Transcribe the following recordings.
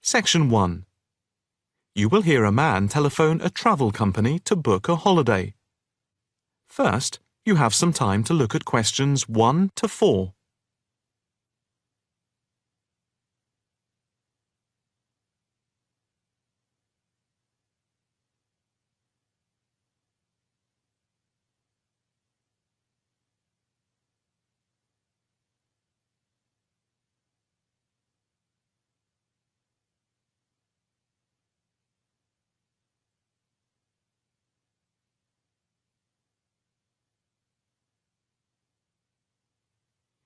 Section 1. You will hear a man telephone a travel company to book a holiday. First, you have some time to look at questions 1 to 4.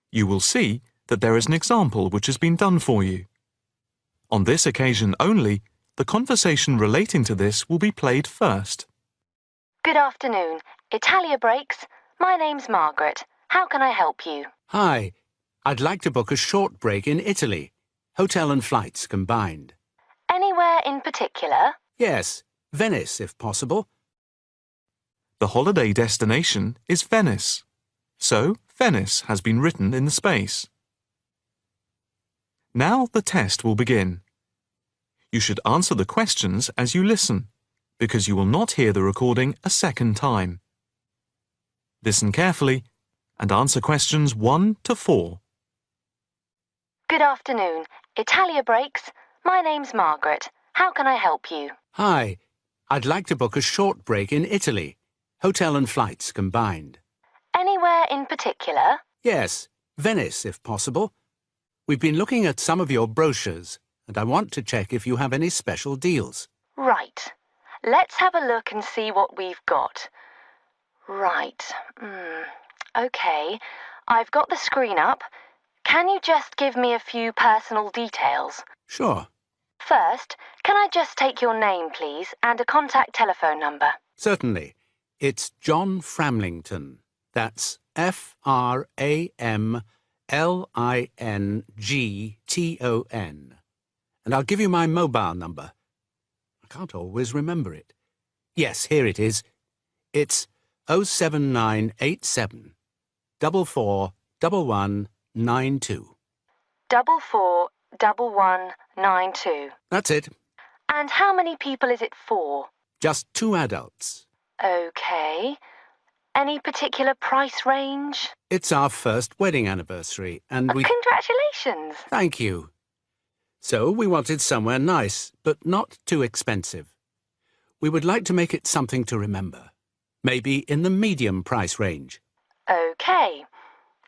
You will see that there is an example which has been done for you. On this occasion only, the conversation relating to this will be played first. Good afternoon. Italia Breaks. My name's Margaret. How can I help you? Hi. I'd like to book a short break in Italy. Hotel and flights combined. Anywhere in particular? Yes, Venice if possible. The holiday destination is Venice. So, Venice has been written in the space. Now the test will begin. You should answer the questions as you listen, because you will not hear the recording a second time. Listen carefully and answer questions 1 to 4. Good afternoon. Italia Breaks. My name's Margaret. How can I help you? Hi. I'd like to book a short break in Italy. Hotel and flights combined. Anywhere in particular? Yes, Venice if possible. We've been looking at some of your brochures, and I want to check if you have any special deals. Right. Let's have a look and see what we've got. Right. OK. I've got the screen up. Can you just give me a few personal details? Sure. First, can I just take your name, please, and a contact telephone number? Certainly. It's John Framlington. That's Framlington. And I'll give you my mobile number. I can't always remember it. Yes, here it is. It's 07987 441192. 441192. That's it. And how many people is it for? Just 2 adults. OK. Any particular price range? It's our first wedding anniversary, and we... Congratulations! Thank you. So we wanted somewhere nice, but not too expensive. We would like to make it something to remember. Maybe in the medium price range. OK.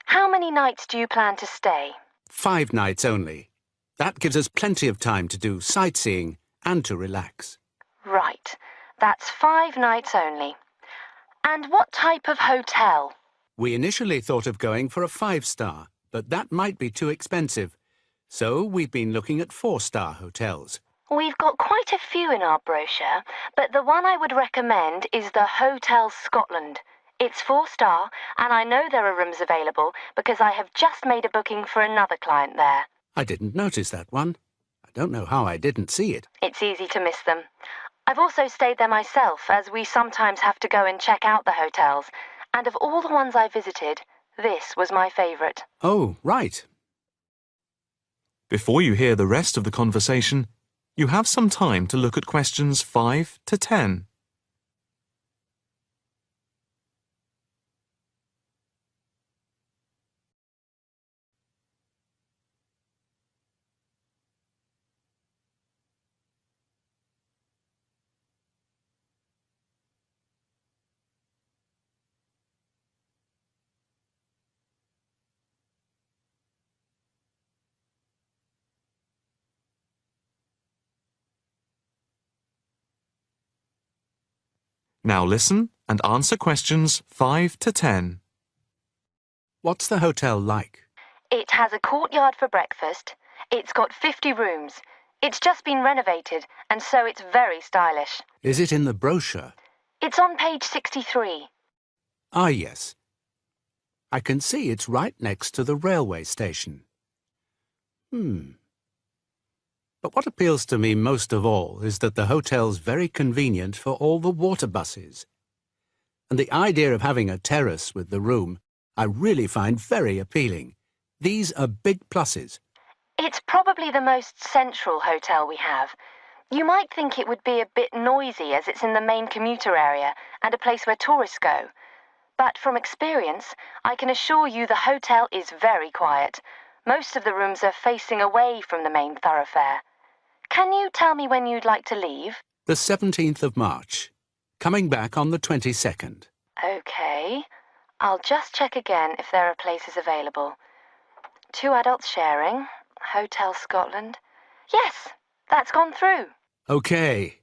How many nights do you plan to stay? 5 nights only. That gives us plenty of time to do sightseeing and to relax. Right. That's 5 nights only. And what type of hotel? We initially thought of going for a 5-star, but that might be too expensive. So we've been looking at 4-star hotels. We've got quite a few in our brochure, but the one I would recommend is the Hotel Scotland. It's 4-star, and I know there are rooms available because I have just made a booking for another client there. I didn't notice that one. I don't know how I didn't see it. It's easy to miss them. I've also stayed there myself, as we sometimes have to go and check out the hotels. And of all the ones I visited, this was my favourite. Oh, right. Before you hear the rest of the conversation, you have some time to look at questions 5 to 10. Now listen and answer questions 5 to 10. What's the hotel like? It has a courtyard for breakfast. It's got 50 rooms. It's just been renovated, and so it's very stylish. Is it in the brochure? It's on page 63. Ah, yes. I can see it's right next to the railway station. But what appeals to me most of all is that the hotel's very convenient for all the water buses. And the idea of having a terrace with the room I really find very appealing. These are big pluses. It's probably the most central hotel we have. You might think it would be a bit noisy as it's in the main commuter area and a place where tourists go. But from experience, I can assure you the hotel is very quiet. Most of the rooms are facing away from the main thoroughfare. Can you tell me when you'd like to leave? The 17th of March. Coming back on the 22nd. Okay. I'll just check again if there are places available. 2 adults sharing. Hotel Scotland. Yes, that's gone through. Okay.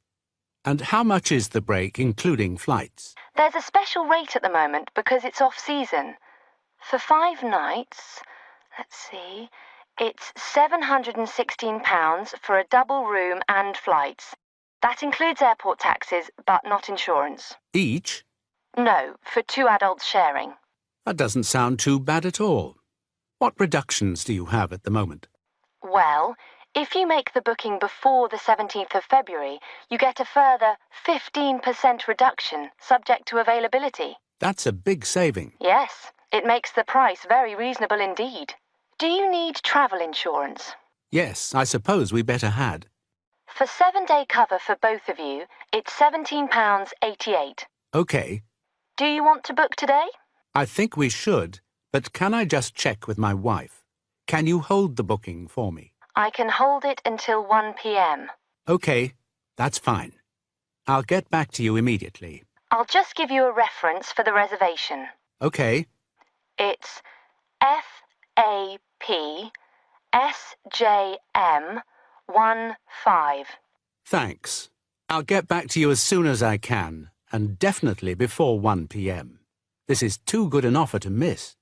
And how much is the break, including flights? There's a special rate at the moment because it's off-season. For 5 nights, let's see, it's £716 for a double room and flights. That includes airport taxes, but not insurance. Each? No, for 2 adults sharing. That doesn't sound too bad at all. What reductions do you have at the moment? Well, if you make the booking before the 17th of February, you get a further 15% reduction, subject to availability. That's a big saving. Yes, it makes the price very reasonable indeed. Do you need travel insurance? Yes, I suppose we better had. For 7-day cover for both of you, it's £17.88. Okay. Do you want to book today? I think we should, but can I just check with my wife? Can you hold the booking for me? I can hold it until 1 p.m. Okay, that's fine. I'll get back to you immediately. I'll just give you a reference for the reservation. Okay. It's FAPSJM15. Thanks. I'll get back to you as soon as I can, and definitely before 1 p.m. This is too good an offer to miss.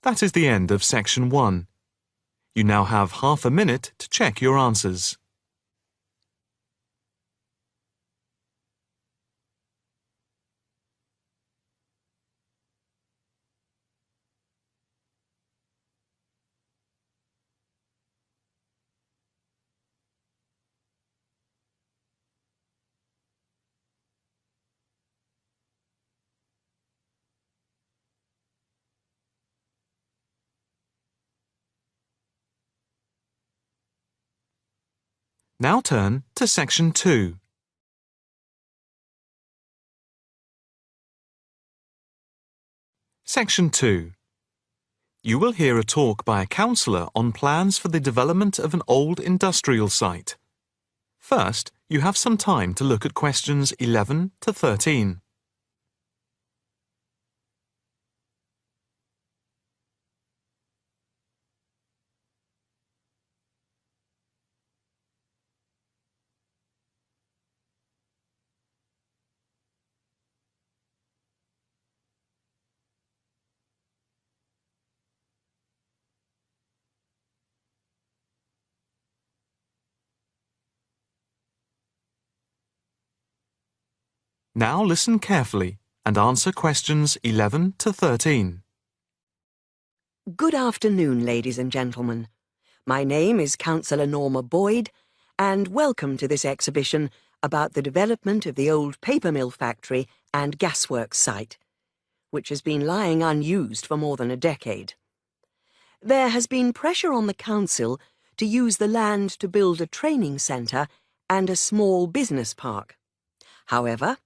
That is the end of section 1. You now have half a minute to check your answers. Now turn to section 2. Section 2. You will hear a talk by a counsellor on plans for the development of an old industrial site. First, you have some time to look at questions 11 to 13. Now listen carefully and answer questions 11 to 13. Good afternoon, ladies and gentlemen. My name is Councillor Norma Boyd, and welcome to this exhibition about the development of the old paper mill factory and gasworks site, which has been lying unused for more than a decade. There has been pressure on the council to use the land to build a training centre and a small business park. However,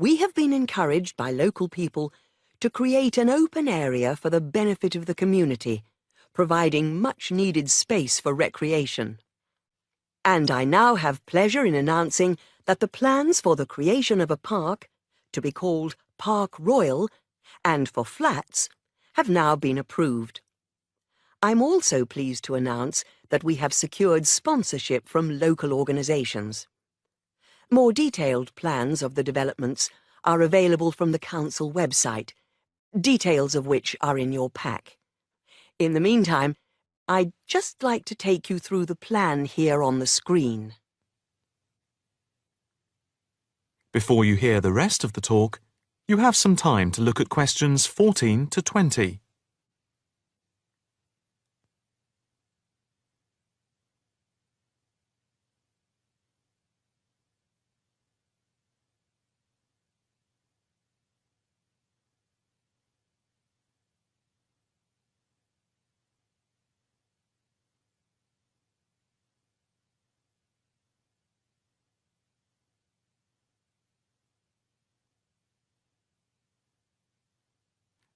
we have been encouraged by local people to create an open area for the benefit of the community, providing much-needed space for recreation. And I now have pleasure in announcing that the plans for the creation of a park, to be called Park Royal, and for flats, have now been approved. I'm also pleased to announce that we have secured sponsorship from local organisations. More detailed plans of the developments are available from the council website, details of which are in your pack. In the meantime, I'd just like to take you through the plan here on the screen. Before you hear the rest of the talk, you have some time to look at questions 14 to 20.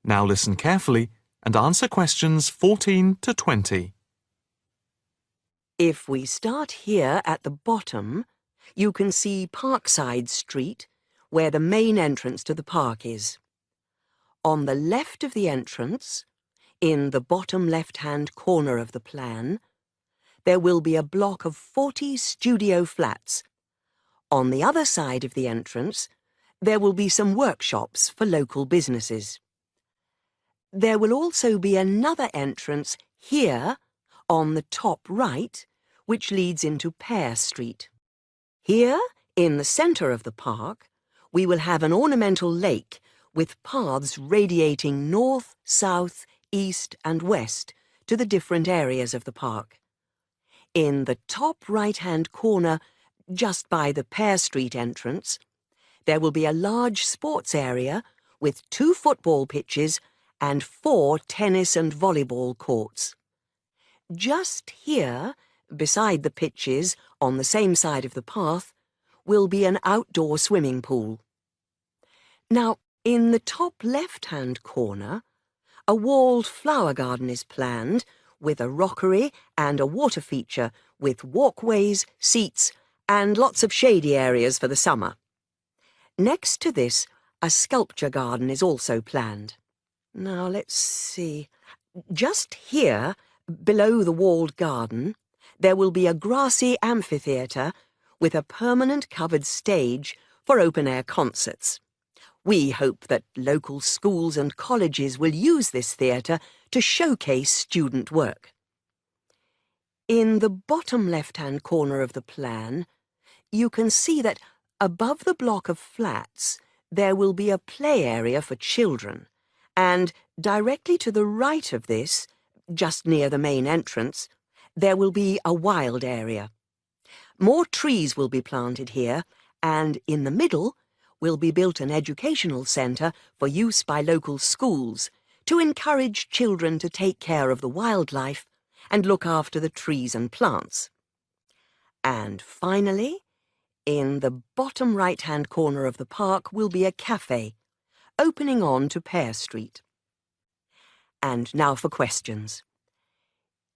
Now listen carefully and answer questions 14 to 20. If we start here at the bottom, you can see Parkside Street, where the main entrance to the park is. On the left of the entrance, in the bottom left-hand corner of the plan, there will be a block of 40 studio flats. On the other side of the entrance, there will be some workshops for local businesses. There will also be another entrance here, on the top right, which leads into Pear Street. Here, in the centre of the park, we will have an ornamental lake with paths radiating north, south, east and west to the different areas of the park. In the top right-hand corner, just by the Pear Street entrance, there will be a large sports area with 2 football pitches and 4 tennis and volleyball courts. Just here, beside the pitches, on the same side of the path, will be an outdoor swimming pool. Now, in the top left-hand corner, a walled flower garden is planned with a rockery and a water feature with walkways, seats and lots of shady areas for the summer. Next to this, a sculpture garden is also planned. Now, let's see. Just here, below the walled garden, there will be a grassy amphitheatre with a permanent covered stage for open-air concerts. We hope that local schools and colleges will use this theatre to showcase student work. In the bottom left-hand corner of the plan, you can see that above the block of flats there will be a play area for children, and directly to the right of this, just near the main entrance, there will be a wild area. More trees will be planted here, and in the middle will be built an educational centre for use by local schools to encourage children to take care of the wildlife and look after the trees and plants. And finally, in the bottom right-hand corner of the park will be a cafe, opening on to Pear Street. And now for questions.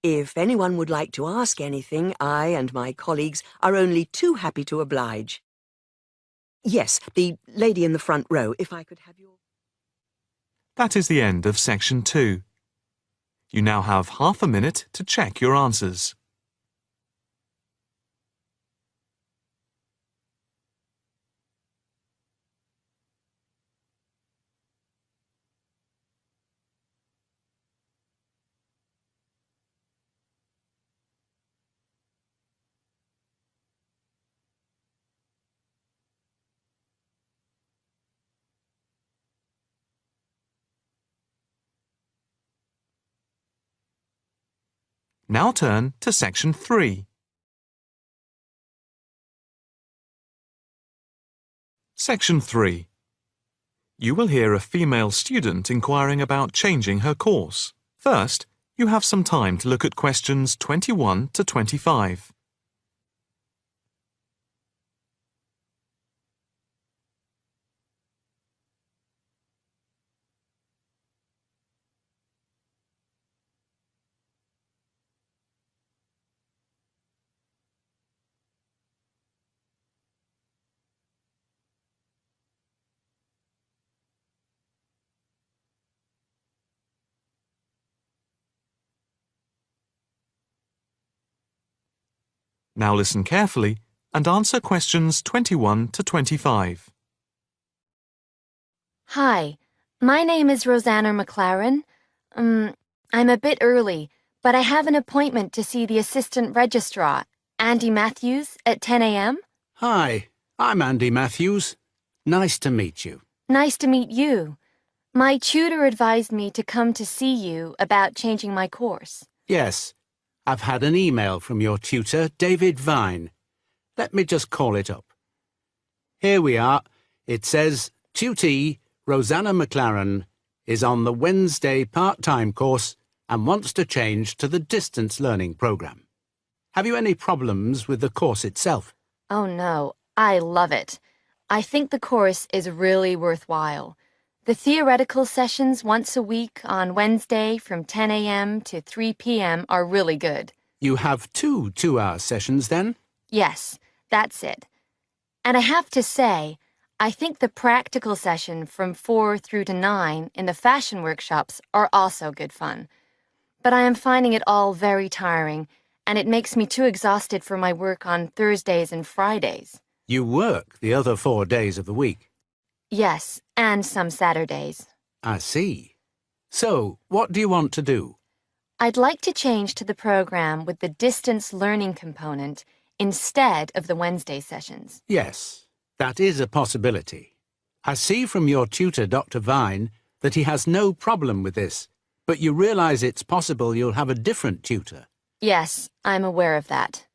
If anyone would like to ask anything, I and my colleagues are only too happy to oblige. Yes, the lady in the front row, if I could have your... That is the end of section 2. You now have half a minute to check your answers. Now turn to section 3. Section 3. You will hear a female student inquiring about changing her course. First, you have some time to look at questions 21 to 25. Now listen carefully and answer questions 21 to 25. Hi, my name is Rosanna McLaren. I'm a bit early, but I have an appointment to see the assistant registrar, Andy Matthews, at 10 a.m. Hi, I'm Andy Matthews. Nice to meet you. Nice to meet you. My tutor advised me to come to see you about changing my course. Yes, I've had an email from your tutor, David Vine. Let me just call it up. Here we are. It says, Tutee Rosanna McLaren is on the Wednesday part-time course and wants to change to the distance learning program. Have you any problems with the course itself? Oh no, I love it. I think the course is really worthwhile. The theoretical sessions once a week on Wednesday from 10 a.m. to 3 p.m. are really good. You have 2 two-hour sessions then? Yes, that's it. And I have to say, I think the practical session from 4 through to 9 in the fashion workshops are also good fun. But I am finding it all very tiring, and it makes me too exhausted for my work on Thursdays and Fridays. You work the other 4 days of the week. Yes, and some Saturdays. I see. So, what do you want to do? I'd like to change to the program with the distance learning component instead of the Wednesday sessions. Yes, that is a possibility. I see from your tutor, Dr. Vine, that he has no problem with this, but you realize it's possible you'll have a different tutor. Yes, I'm aware of that.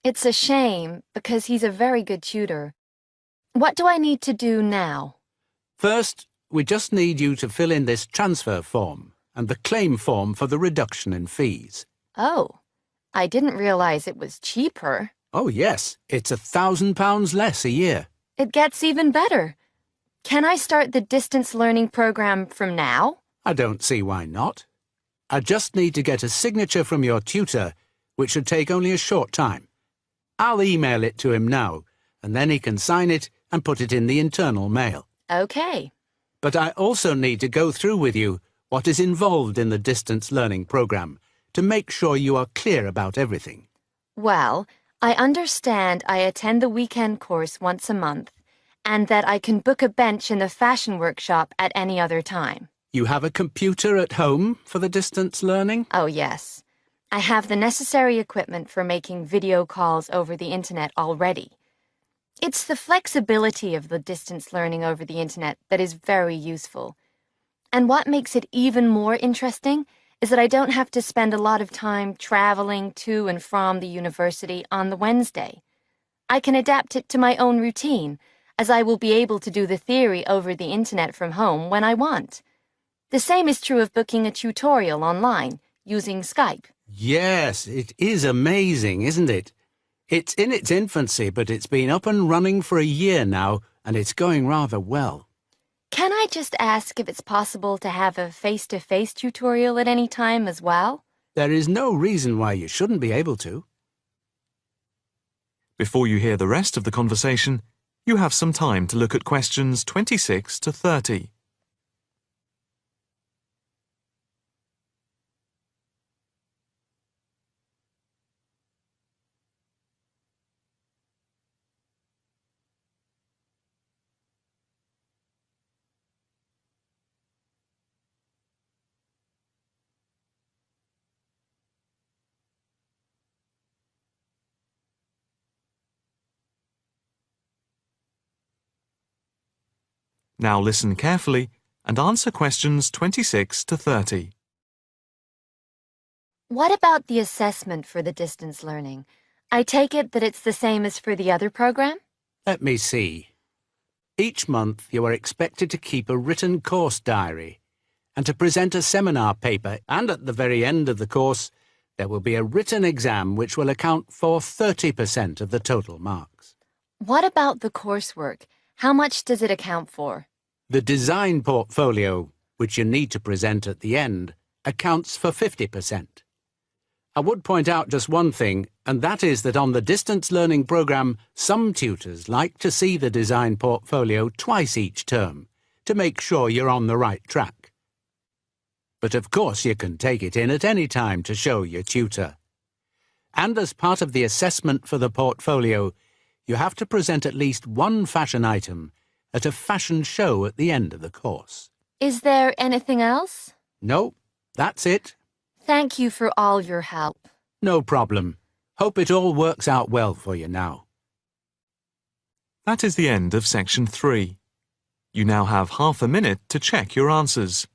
It's a shame because he's a very good tutor. What do I need to do now? First, we just need you to fill in this transfer form and the claim form for the reduction in fees. Oh, I didn't realize it was cheaper. Oh yes, it's £1,000 less a year. It gets even better. Can I start the distance learning program from now? I don't see why not. I just need to get a signature from your tutor, which should take only a short time. I'll email it to him now, and then he can sign it and put it in the internal mail. Okay. But I also need to go through with you what is involved in the distance learning program to make sure you are clear about everything. Well, I understand I attend the weekend course once a month, and that I can book a bench in the fashion workshop at any other time. You have a computer at home for the distance learning? Oh, yes. I have the necessary equipment for making video calls over the internet already. It's the flexibility of the distance learning over the internet that is very useful. And what makes it even more interesting is that I don't have to spend a lot of time traveling to and from the university on the Wednesday. I can adapt it to my own routine, as I will be able to do the theory over the internet from home when I want. The same is true of booking a tutorial online using Skype. Yes, it is amazing, isn't it? It's in its infancy, but it's been up and running for a year now, and it's going rather well. Can I just ask if it's possible to have a face-to-face tutorial at any time as well? There is no reason why you shouldn't be able to. Before you hear the rest of the conversation, you have some time to look at questions 26 to 30. Now listen carefully and answer questions 26 to 30. What about the assessment for the distance learning? I take it that it's the same as for the other program? Let me see. Each month you are expected to keep a written course diary and to present a seminar paper, and at the very end of the course there will be a written exam which will account for 30% of the total marks. What about the coursework? How much does it account for? The design portfolio, which you need to present at the end, accounts for 50%. I would point out just one thing, and that is that on the distance learning program, some tutors like to see the design portfolio twice each term to make sure you're on the right track. But of course you can take it in at any time to show your tutor. And as part of the assessment for the portfolio, you have to present at least one fashion item at a fashion show at the end of the course. Is there anything else? No, that's it. Thank you for all your help. No problem. Hope it all works out well for you now. That is the end of section 3. You now have half a minute to check your answers.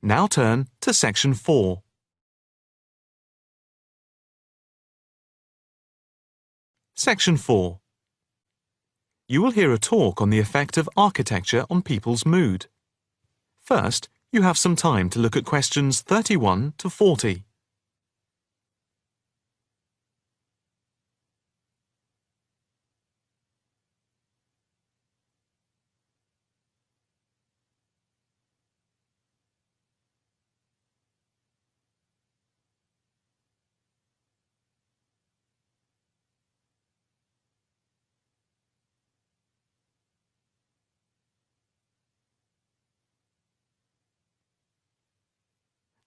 Now turn to Section 4. Section 4. You will hear a talk on the effect of architecture on people's mood. First, you have some time to look at questions 31 to 40.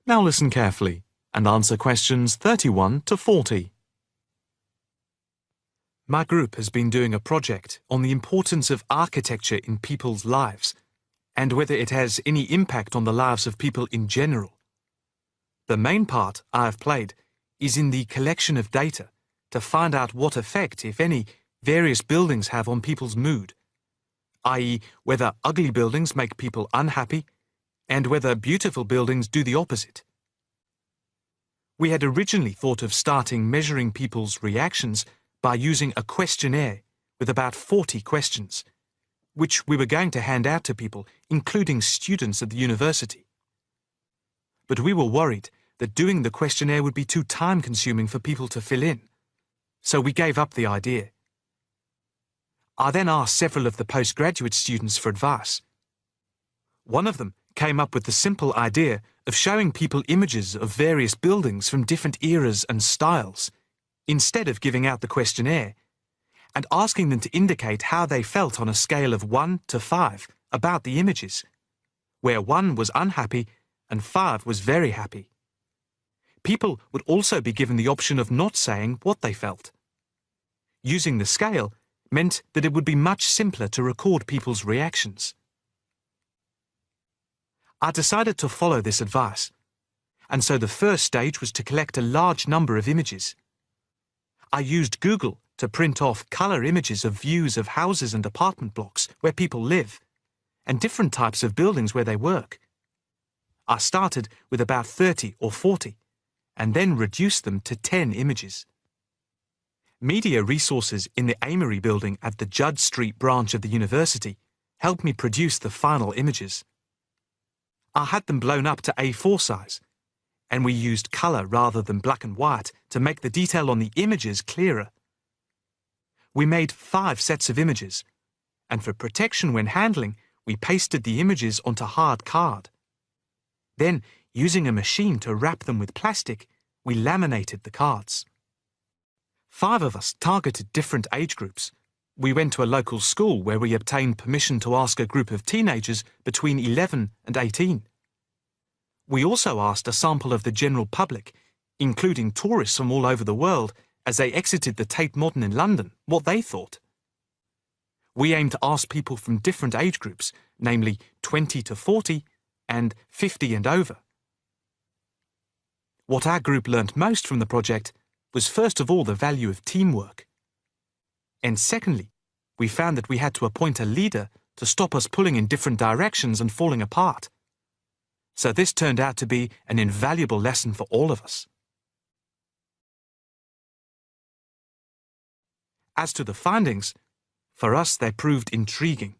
Now listen carefully and answer questions 31 to 40. My group has been doing a project on the importance of architecture in people's lives and whether it has any impact on the lives of people in general. The main part I have played is in the collection of data to find out what effect, if any, various buildings have on people's mood, i.e., whether ugly buildings make people unhappy and whether beautiful buildings do the opposite. We had originally thought of starting measuring people's reactions by using a questionnaire with about 40 questions, which we were going to hand out to people, including students at the university. But we were worried that doing the questionnaire would be too time-consuming for people to fill in, so we gave up the idea. I then asked several of the postgraduate students for advice. One of them came up with the simple idea of showing people images of various buildings from different eras and styles, instead of giving out the questionnaire, and asking them to indicate how they felt on a scale of 1 to 5 about the images, where 1 was unhappy and 5 was very happy. People would also be given the option of not saying what they felt. Using the scale meant that it would be much simpler to record people's reactions. I decided to follow this advice, and so the first stage was to collect a large number of images. I used Google to print off colour images of views of houses and apartment blocks where people live, and different types of buildings where they work. I started with about 30 or 40, and then reduced them to 10 images. Media resources in the Amory building at the Judd Street branch of the university helped me produce the final images. I had them blown up to A4 size, and we used colour rather than black and white to make the detail on the images clearer. We made 5 sets of images, and for protection when handling, we pasted the images onto hard card. Then, using a machine to wrap them with plastic, we laminated the cards. 5 of us targeted different age groups. We went to a local school where we obtained permission to ask a group of teenagers between 11 and 18. We also asked a sample of the general public, including tourists from all over the world, as they exited the Tate Modern in London, what they thought. We aimed to ask people from different age groups, namely 20 to 40 and 50 and over. What our group learnt most from the project was first of all the value of teamwork. And secondly, we found that we had to appoint a leader to stop us pulling in different directions and falling apart. So this turned out to be an invaluable lesson for all of us. As to the findings, for us they proved intriguing.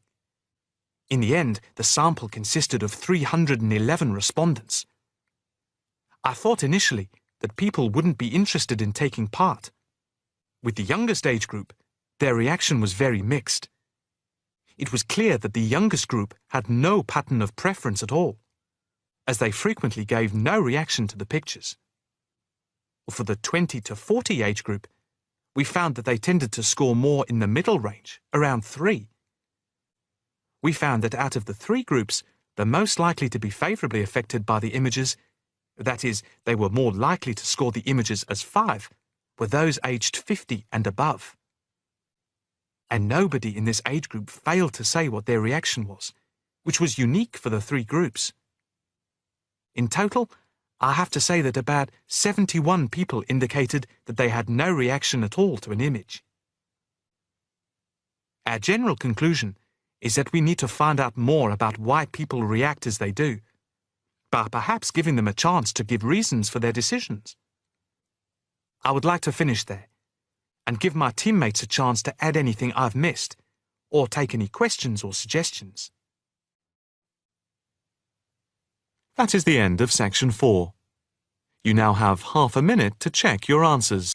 In the end, the sample consisted of 311 respondents. I thought initially that people wouldn't be interested in taking part. With the youngest age group, their reaction was very mixed. It was clear that the youngest group had no pattern of preference at all, as they frequently gave no reaction to the pictures. For the 20 to 40 age group, we found that they tended to score more in the middle range, around 3. We found that out of the 3 groups, the most likely to be favourably affected by the images, that is, they were more likely to score the images as 5, were those aged 50 and above. And nobody in this age group failed to say what their reaction was, which was unique for the 3 groups. In total, I have to say that about 71 people indicated that they had no reaction at all to an image. Our general conclusion is that we need to find out more about why people react as they do, by perhaps giving them a chance to give reasons for their decisions. I would like to finish there and give my teammates a chance to add anything I've missed or take any questions or suggestions. That is the end of section 4. You now have half a minute to check your answers.